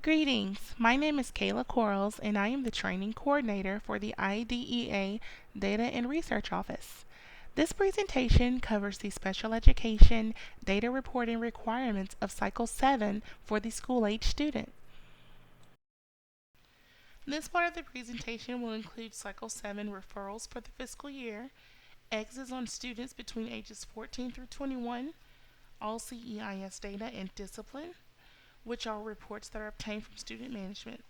Greetings. My name is Kayla Quarles, and I am the training coordinator for the IDEA Data and Research Office. This presentation covers the special education data reporting requirements of Cycle 7 for the school-age student. This part of the presentation will include Cycle 7 referrals for the fiscal year, exits on students between ages 14 through 21, all CEIS data and discipline, which are reports that are obtained from student management.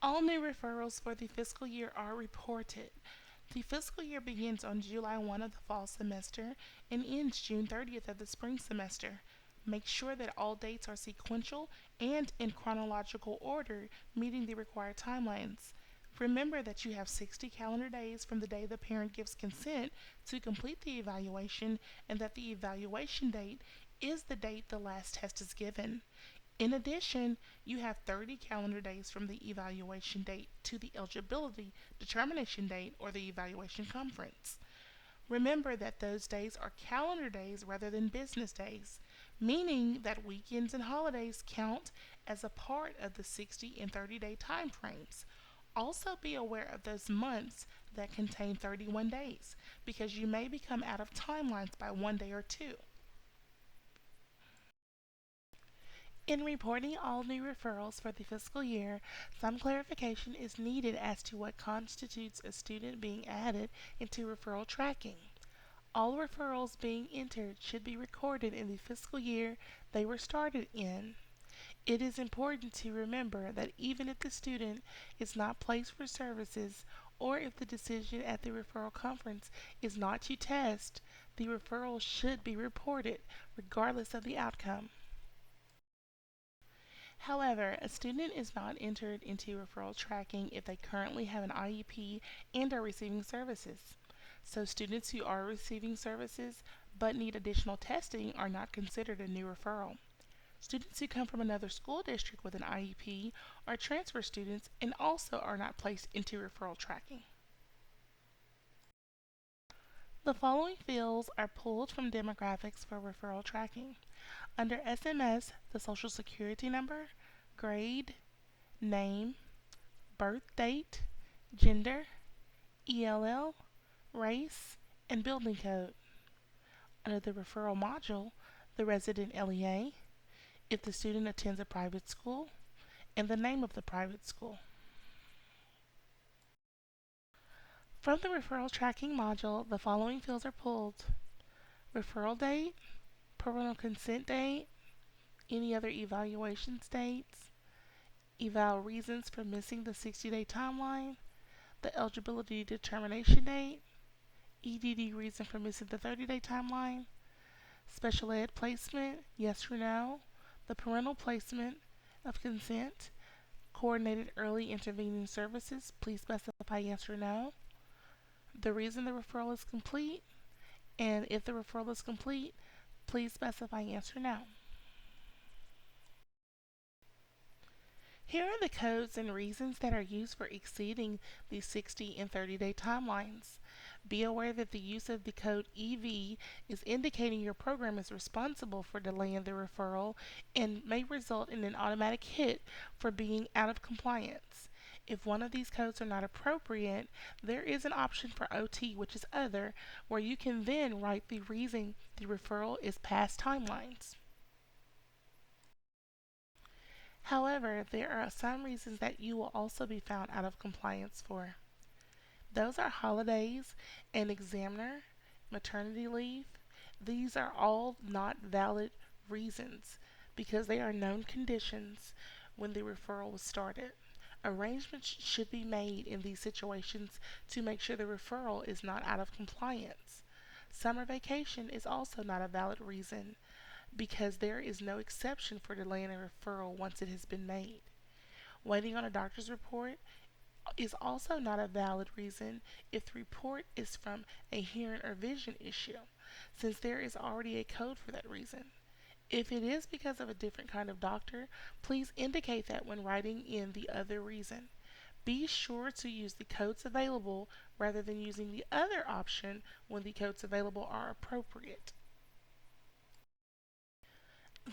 All new referrals for the fiscal year are reported. The fiscal year begins on July 1 of the fall semester and ends June 30th of the spring semester. Make sure that all dates are sequential and in chronological order, meeting the required timelines. Remember that you have 60 calendar days from the day the parent gives consent to complete the evaluation, and that the evaluation date is the date the last test is given. In addition, you have 30 calendar days from the evaluation date to the eligibility determination date or the evaluation conference. Remember that those days are calendar days rather than business days, meaning that weekends and holidays count as a part of the 60 and 30-day time frames. Also be aware of those months that contain 31 days, because you may become out of timelines by one day or two. In reporting all new referrals for the fiscal year, some clarification is needed as to what constitutes a student being added into referral tracking. All referrals being entered should be recorded in the fiscal year they were started in. It is important to remember that even if the student is not placed for services, or if the decision at the referral conference is not to test, the referral should be reported regardless of the outcome. However, a student is not entered into referral tracking if they currently have an IEP and are receiving services. So students who are receiving services but need additional testing are not considered a new referral. Students who come from another school district with an IEP are transfer students and also are not placed into referral tracking. The following fields are pulled from demographics for referral tracking. Under SMS, the Social Security number, grade, name, birth date, gender, ELL, race, and building code. Under the referral module, the resident LEA, if the student attends a private school, and the name of the private school. From the referral tracking module, the following fields are pulled: referral date, parental consent date, any other evaluations dates, eval reasons for missing the 60-day timeline, the eligibility determination date, EDD reason for missing the 30-day timeline, special ed placement, yes or no, the parental placement of consent, coordinated early intervening services, please specify yes or no, the reason the referral is complete, and if the referral is complete, please specify yes or no. Here are the codes and reasons that are used for exceeding the 60 and 30-day timelines. Be aware that the use of the code EV is indicating your program is responsible for delaying the referral and may result in an automatic hit for being out of compliance. If one of these codes are not appropriate, there is an option for OT, which is other, where you can then write the reason the referral is past timelines. However, there are some reasons that you will also be found out of compliance for. Those are holidays, an examiner, maternity leave. These are all not valid reasons because they are known conditions when the referral was started. Arrangements should be made in these situations to make sure the referral is not out of compliance. Summer vacation is also not a valid reason because there is no exception for delaying a referral once it has been made. Waiting on a doctor's report is also not a valid reason if the report is from a hearing or vision issue, since there is already a code for that reason. If it is because of a different kind of doctor, please indicate that when writing in the other reason. Be sure to use the codes available rather than using the other option when the codes available are appropriate.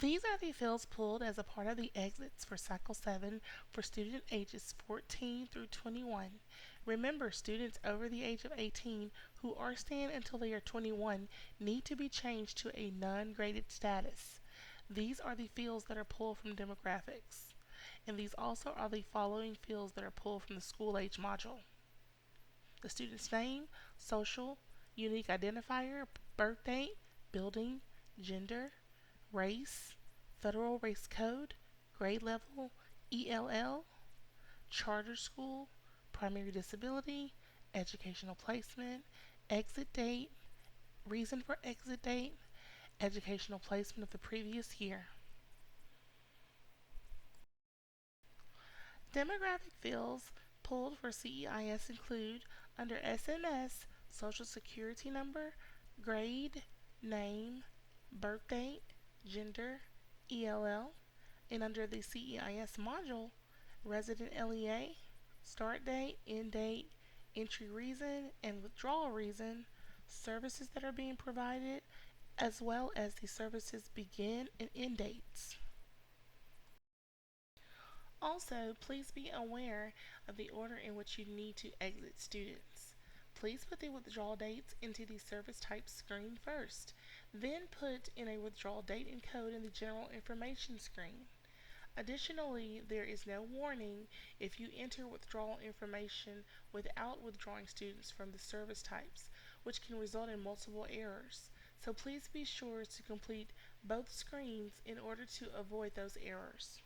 These are the fields pulled as a part of the exits for Cycle 7 for student ages 14 through 21. Remember, students over the age of 18 who are staying until they are 21 need to be changed to a non-graded status. These are the fields that are pulled from demographics. And these also are the following fields that are pulled from the school age module: the student's name, social, unique identifier, birth date, building, gender, race, federal race code, grade level, ELL, charter school, primary disability, educational placement, exit date, reason for exit date, educational placement of the previous year. Demographic fields pulled for CEIS include under SMS, Social Security number, grade, name, birth date, gender, ELL, and under the CEIS module, resident LEA, start date, end date, entry reason, and withdrawal reason, services that are being provided, as well as the services begin and end dates. Also, please be aware of the order in which you need to exit students. Please put the withdrawal dates into the service type screen first, then put in a withdrawal date and code in the general information screen. Additionally, there is no warning if you enter withdrawal information without withdrawing students from the service types, which can result in multiple errors. So please be sure to complete both screens in order to avoid those errors.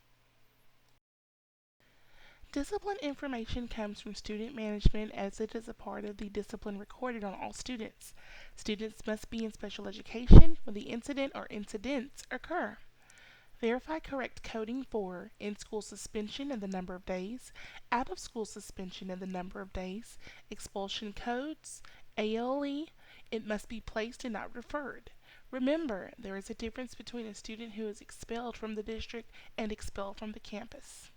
Discipline information comes from student management as it is a part of the discipline recorded on all students. Students must be in special education when the incident or incidents occur. Verify correct coding for in-school suspension and the number of days, out-of-school suspension and the number of days, expulsion codes, ALE. It must be placed and not referred. Remember, there is a difference between a student who is expelled from the district and expelled from the campus.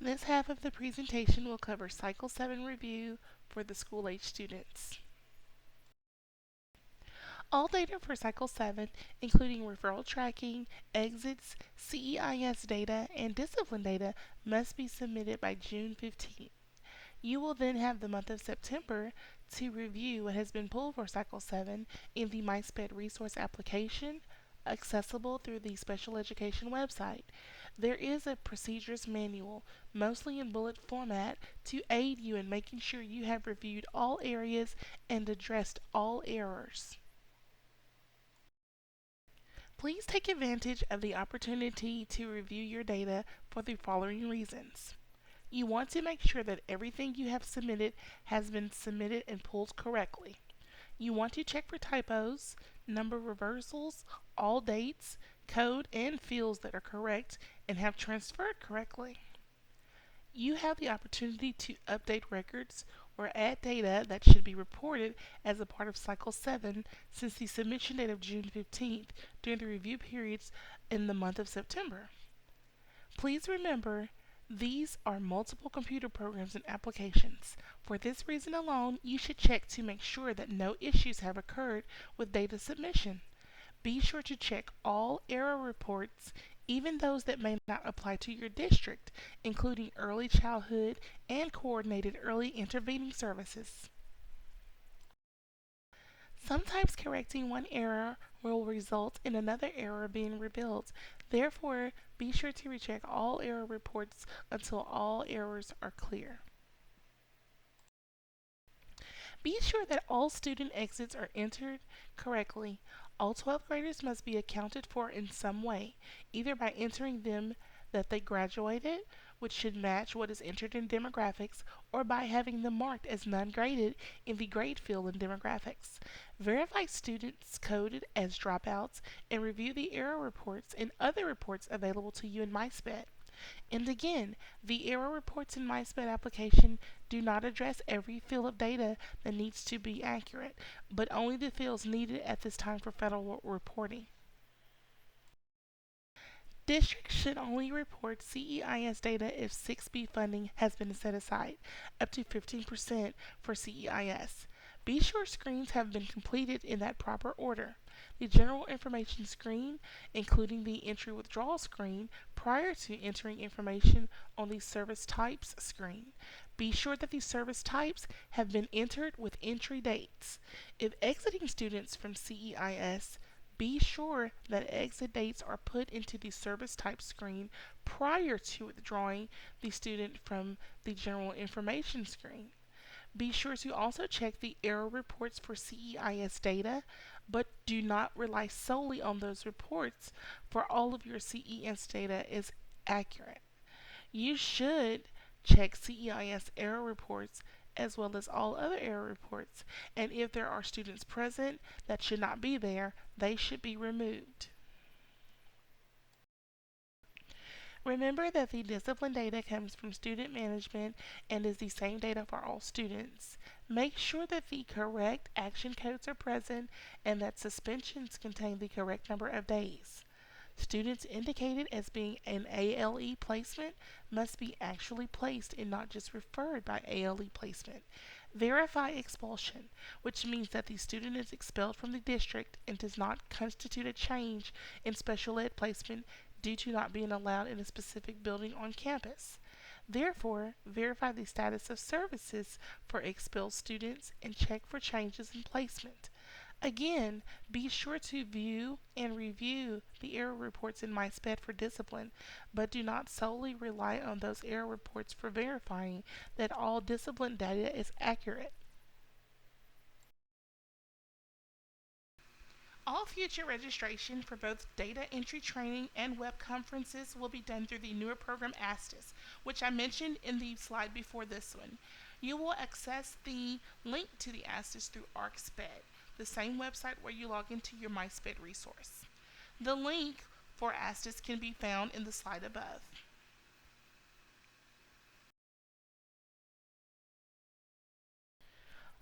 This half of the presentation will cover Cycle 7 review for the school-age students. All data for Cycle 7, including referral tracking, exits, CEIS data, and discipline data, must be submitted by June 15th. You will then have the month of September to review what has been pulled for Cycle 7 in the MySped resource application, accessible through the special education website. There is a procedures manual, mostly in bullet format, to aid you in making sure you have reviewed all areas and addressed all errors. Please take advantage of the opportunity to review your data for the following reasons. You want to make sure that everything you have submitted has been submitted and pulled correctly. You want to check for typos, number reversals, all dates, code, and fields that are correct and have transferred correctly. You have the opportunity to update records or add data that should be reported as a part of Cycle 7 since the submission date of June 15th during the review periods in the month of September. Please remember, these are multiple computer programs and applications. For this reason alone, you should check to make sure that no issues have occurred with data submission. Be sure to check all error reports, even those that may not apply to your district, including early childhood and coordinated early intervening services. Sometimes correcting one error will result in another error being rebuilt. Therefore, be sure to recheck all error reports until all errors are clear. Be sure that all student exits are entered correctly. All 12th graders must be accounted for in some way, either by entering them that they graduated, which should match what is entered in demographics, or by having them marked as non-graded in the grade field in demographics. Verify students coded as dropouts and review the error reports and other reports available to you in MySped. And again, the error reports in MySped application do not address every field of data that needs to be accurate, but only the fields needed at this time for federal reporting. Districts should only report CEIS data if 6B funding has been set aside, up to 15% for CEIS. Be sure screens have been completed in that proper order. The general information screen, including the entry withdrawal screen, prior to entering information on the service types screen. Be sure that the service types have been entered with entry dates. If exiting students from CEIS, be sure that exit dates are put into the service type screen prior to withdrawing the student from the general information screen. Be sure to also check the error reports for CEIS data, but do not rely solely on those reports, for all of your CES data is accurate. You should check CEIS error reports as well as all other error reports, and if there are students present that should not be there, they should be removed. Remember that the discipline data comes from student management and is the same data for all students. Make sure that the correct action codes are present and that suspensions contain the correct number of days. Students indicated as being an ALE placement must be actually placed and not just referred by ALE placement. Verify expulsion, which means that the student is expelled from the district and does not constitute a change in special ed placement due to not being allowed in a specific building on campus. Therefore, verify the status of services for expelled students and check for changes in placement. Again, be sure to view and review the error reports in MySped for discipline, but do not solely rely on those error reports for verifying that all discipline data is accurate. All future registration for both data entry training and web conferences will be done through the newer program ASTIS, which I mentioned in the slide before this one. You will access the link to the ASTIS through ArcSped, the same website where you log into your MySped resource. The link for ASTIS can be found in the slide above.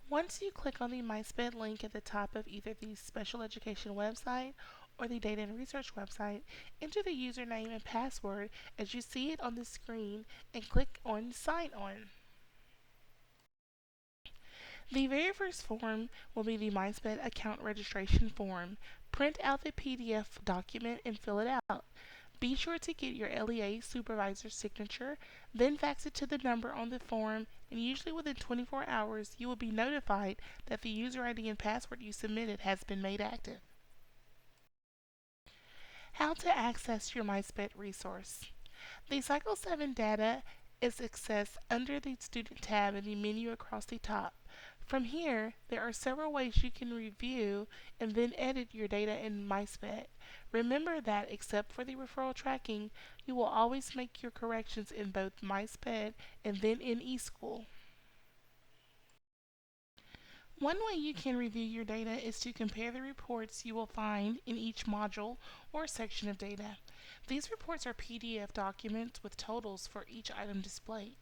Once you click on the MySped link at the top of either the special education website or the data and research website, enter the username and password as you see it on the screen and click on Sign On. The very first form will be the MySped account registration form. Print out the PDF document and fill it out. Be sure to get your LEA supervisor's signature, then fax it to the number on the form, and usually within 24 hours you will be notified that the user ID and password you submitted has been made active. How to access your MySped resource. The Cycle 7 data is accessed under the Student tab in the menu across the top. From here, there are several ways you can review and then edit your data in MySped. Remember that except for the referral tracking, you will always make your corrections in both MySped and then in eSchool. One way you can review your data is to compare the reports you will find in each module or section of data. These reports are PDF documents with totals for each item displayed.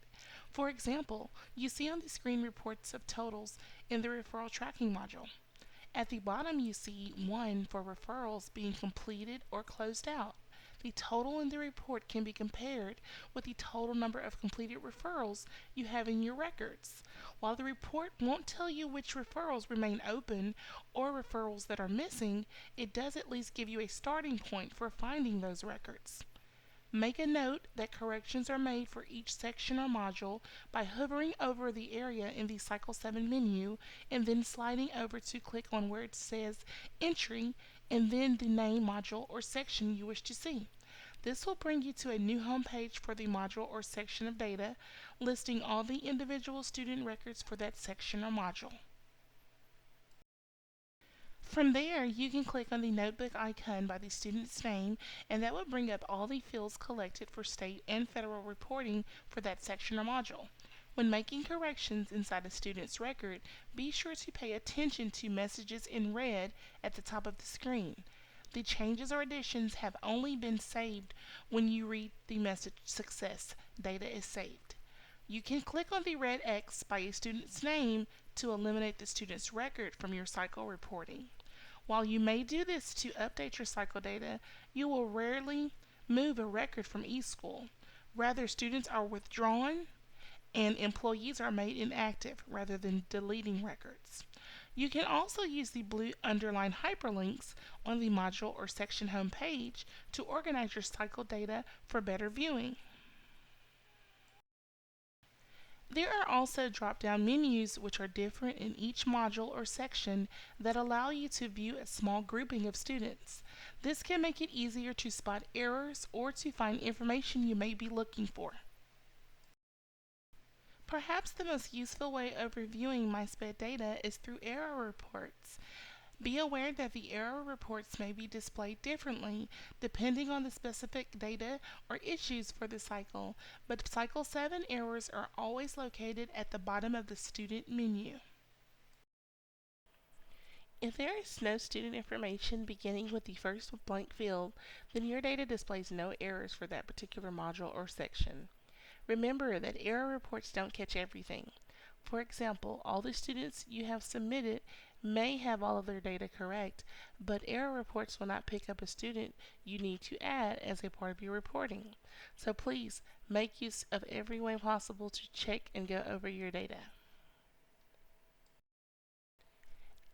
For example, you see on the screen reports of totals in the referral tracking module. At the bottom you see 1 for referrals being completed or closed out. The total in the report can be compared with the total number of completed referrals you have in your records. While the report won't tell you which referrals remain open or referrals that are missing, it does at least give you a starting point for finding those records. Make a note that corrections are made for each section or module by hovering over the area in the Cycle 7 menu and then sliding over to click on where it says Entry and then the name, module, or section you wish to see. This will bring you to a new home page for the module or section of data, listing all the individual student records for that section or module. From there, you can click on the notebook icon by the student's name, and that will bring up all the fields collected for state and federal reporting for that section or module. When making corrections inside a student's record, be sure to pay attention to messages in red at the top of the screen. The changes or additions have only been saved when you read the message Success. Data is saved. You can click on the red X by a student's name to eliminate the student's record from your cycle reporting. While you may do this to update your cycle data, you will rarely move a record from eSchool. Rather, students are withdrawn and employees are made inactive rather than deleting records. You can also use the blue underlined hyperlinks on the module or section home page to organize your cycle data for better viewing. There are also drop down menus which are different in each module or section that allow you to view a small grouping of students. This can make it easier to spot errors or to find information you may be looking for. Perhaps the most useful way of reviewing MySped data is through error reports. Be aware that the error reports may be displayed differently depending on the specific data or issues for the cycle, but Cycle 7 errors are always located at the bottom of the student menu. If there is no student information beginning with the first blank field, then your data displays no errors for that particular module or section. Remember that error reports don't catch everything. For example, all the students you have submitted may have all of their data correct, but error reports will not pick up a student you need to add as a part of your reporting. So please make use of every way possible to check and go over your data.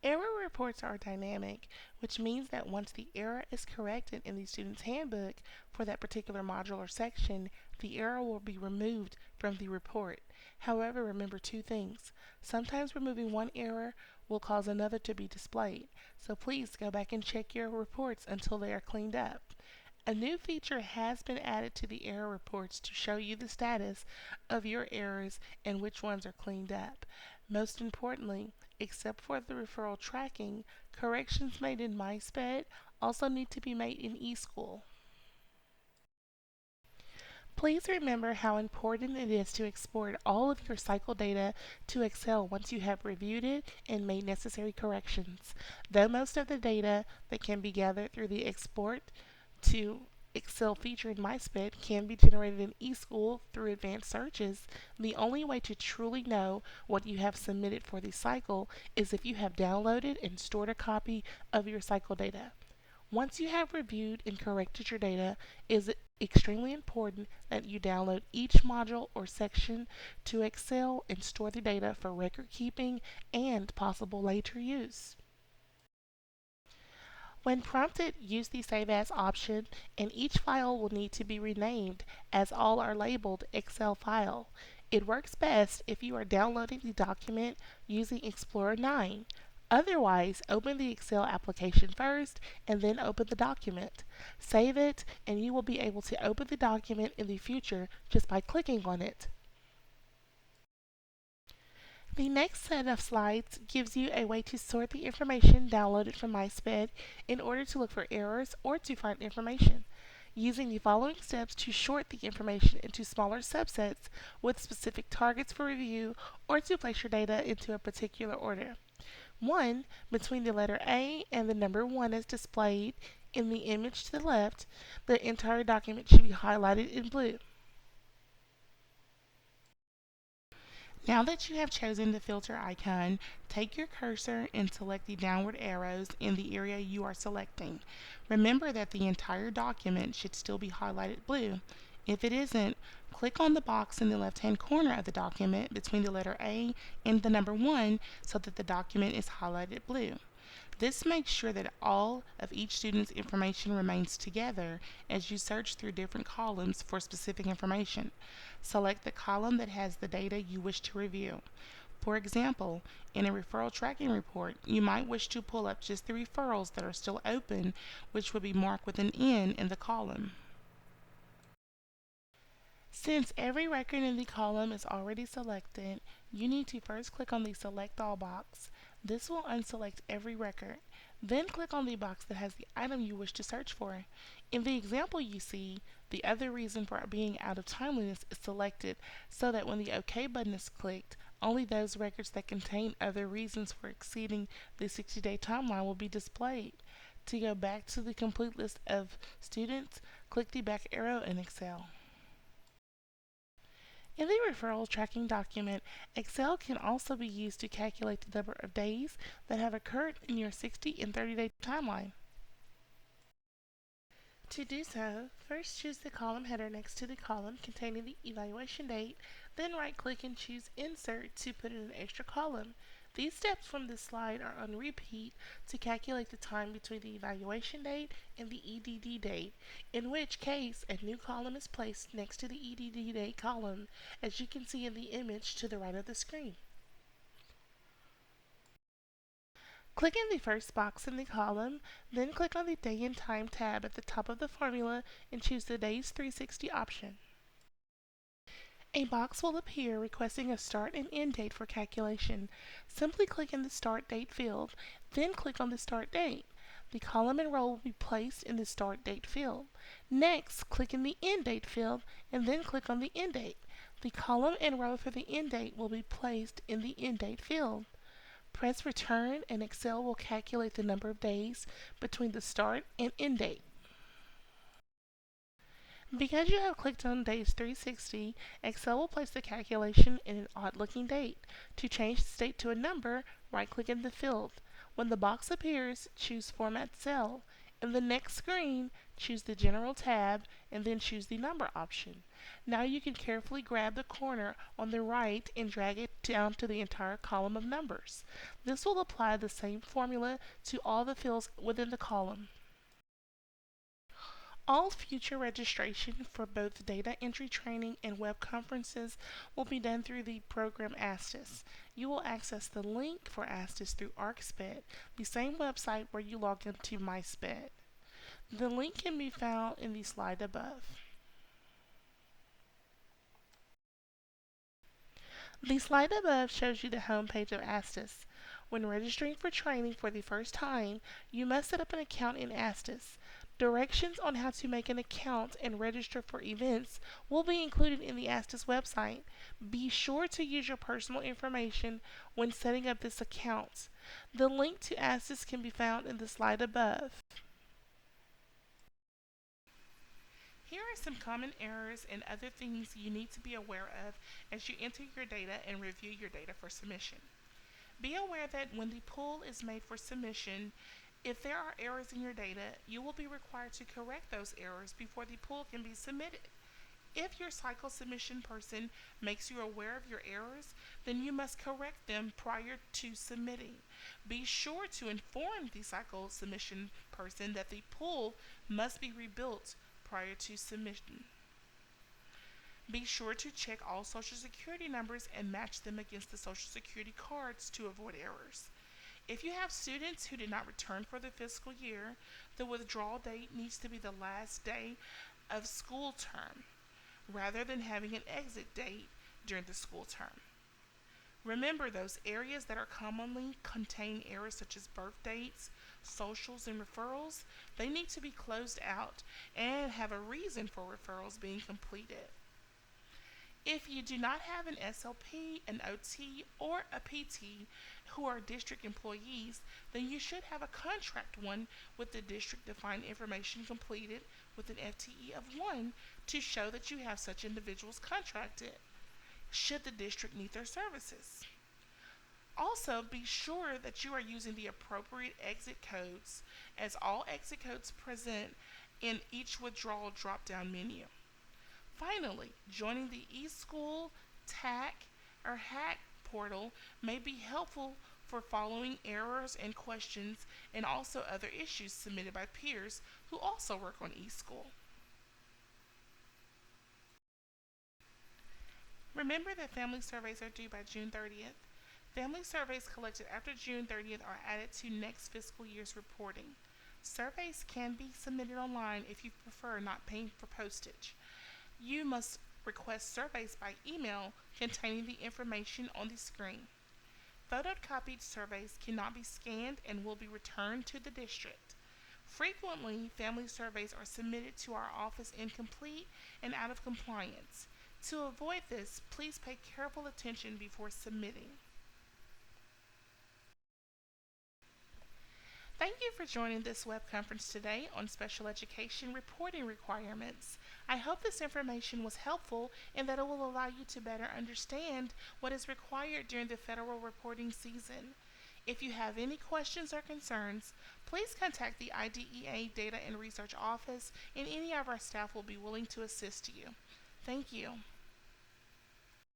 Error reports are dynamic, which means that once the error is corrected in the student's handbook for that particular module or section, the error will be removed from the report. However, remember two things. Sometimes removing one error will cause another to be displayed, so please go back and check your reports until they are cleaned up. A new feature has been added to the error reports to show you the status of your errors and which ones are cleaned up. Most importantly, except for the referral tracking, corrections made in MySped also need to be made in eSchool. Please remember how important it is to export all of your cycle data to Excel once you have reviewed it and made necessary corrections. Though most of the data that can be gathered through the export to Excel feature in MySped can be generated in eSchool through advanced searches, the only way to truly know what you have submitted for the cycle is if you have downloaded and stored a copy of your cycle data. Once you have reviewed and corrected your data, it is extremely important that you download each module or section to Excel and store the data for record keeping and possible later use. When prompted, use the Save As option, and each file will need to be renamed as all are labeled Excel file. It works best if you are downloading the document using Explorer 9. Otherwise, open the Excel application first and then open the document. Save it, and you will be able to open the document in the future just by clicking on it. The next set of slides gives you a way to sort the information downloaded from MySped in order to look for errors or to find information, using the following steps to sort the information into smaller subsets with specific targets for review or to place your data into a particular order. 1. Between the letter A and the number 1 as displayed in the image to the left, the entire document should be highlighted in blue. Now that you have chosen the filter icon, take your cursor and select the downward arrows in the area you are selecting. Remember that the entire document should still be highlighted blue. If it isn't, click on the box in the left-hand corner of the document between the letter A and the number 1 so that the document is highlighted blue. This makes sure that all of each student's information remains together as you search through different columns for specific information. Select the column that has the data you wish to review. For example, in a referral tracking report, you might wish to pull up just the referrals that are still open, which would be marked with an N in the column. Since every record in the column is already selected, you need to first click on the Select All box. This will unselect every record. Then click on the box that has the item you wish to search for. In the example you see, the other reason for being out of timeliness is selected so that when the OK button is clicked, only those records that contain other reasons for exceeding the 60-day timeline will be displayed. To go back to the complete list of students, click the back arrow in Excel. In the referral tracking document, Excel can also be used to calculate the number of days that have occurred in your 60 and 30-day timeline. To do so, first choose the column header next to the column containing the evaluation date, then right-click and choose Insert to put in an extra column. These steps from this slide are on repeat to calculate the time between the evaluation date and the EDD date, in which case a new column is placed next to the EDD date column, as you can see in the image to the right of the screen. Click in the first box in the column, then click on the Day and Time tab at the top of the formula and choose the Days 360 option. A box will appear requesting a start and end date for calculation. Simply click in the Start Date field, then click on the Start Date. The column and row will be placed in the Start Date field. Next, click in the End Date field and then click on the End Date. The column and row for the end date will be placed in the End Date field. Press Return and Excel will calculate the number of days between the start and end date. Because you have clicked on Days 360, Excel will place the calculation in an odd-looking date. To change the date to a number, right-click in the field. When the box appears, choose Format Cell. In the next screen, choose the General tab and then choose the Number option. Now you can carefully grab the corner on the right and drag it down to the entire column of numbers. This will apply the same formula to all the fields within the column. All future registration for both data entry training and web conferences will be done through the program ASTIS. You will access the link for ASTIS through ArcSped, the same website where you log into MySped. The link can be found in the slide above. The slide above shows you the home page of ASTIS. When registering for training for the first time, you must set up an account in ASTIS. Directions on how to make an account and register for events will be included in the ASTIS website. Be sure to use your personal information when setting up this account. The link to ASTIS can be found in the slide above. Here are some common errors and other things you need to be aware of as you enter your data and review your data for submission. Be aware that when the pool is made for submission, if there are errors in your data, you will be required to correct those errors before the pool can be submitted. If your cycle submission person makes you aware of your errors, then you must correct them prior to submitting. Be sure to inform the cycle submission person that the pool must be rebuilt prior to submission. Be sure to check all Social Security numbers and match them against the Social Security cards to avoid errors. If you have students who did not return for the fiscal year, the withdrawal date needs to be the last day of school term, rather than having an exit date during the school term. Remember, those areas that are commonly contain errors such as birth dates, socials, and referrals, they need to be closed out and have a reason for referrals being completed. If you do not have an SLP, an OT, or a PT who are district employees, then you should have a contract one with the district defined information completed with an FTE of 1 to show that you have such individuals contracted, should the district need their services. Also, be sure that you are using the appropriate exit codes, as all exit codes present in each withdrawal drop-down menu. Finally, joining the eSchool, TAC, or HAC portal may be helpful for following errors and questions and also other issues submitted by peers who also work on eSchool. Remember that family surveys are due by June 30th. Family surveys collected after June 30th are added to next fiscal year's reporting. Surveys can be submitted online if you prefer not paying for postage. You must request surveys by email containing the information on the screen. Photocopied surveys cannot be scanned and will be returned to the district. Frequently, family surveys are submitted to our office incomplete and out of compliance. To avoid this, please pay careful attention before submitting. Thank you for joining this web conference today on special education reporting requirements. I hope this information was helpful and that it will allow you to better understand what is required during the federal reporting season. If you have any questions or concerns, please contact the IDEA Data and Research Office and any of our staff will be willing to assist you. Thank you.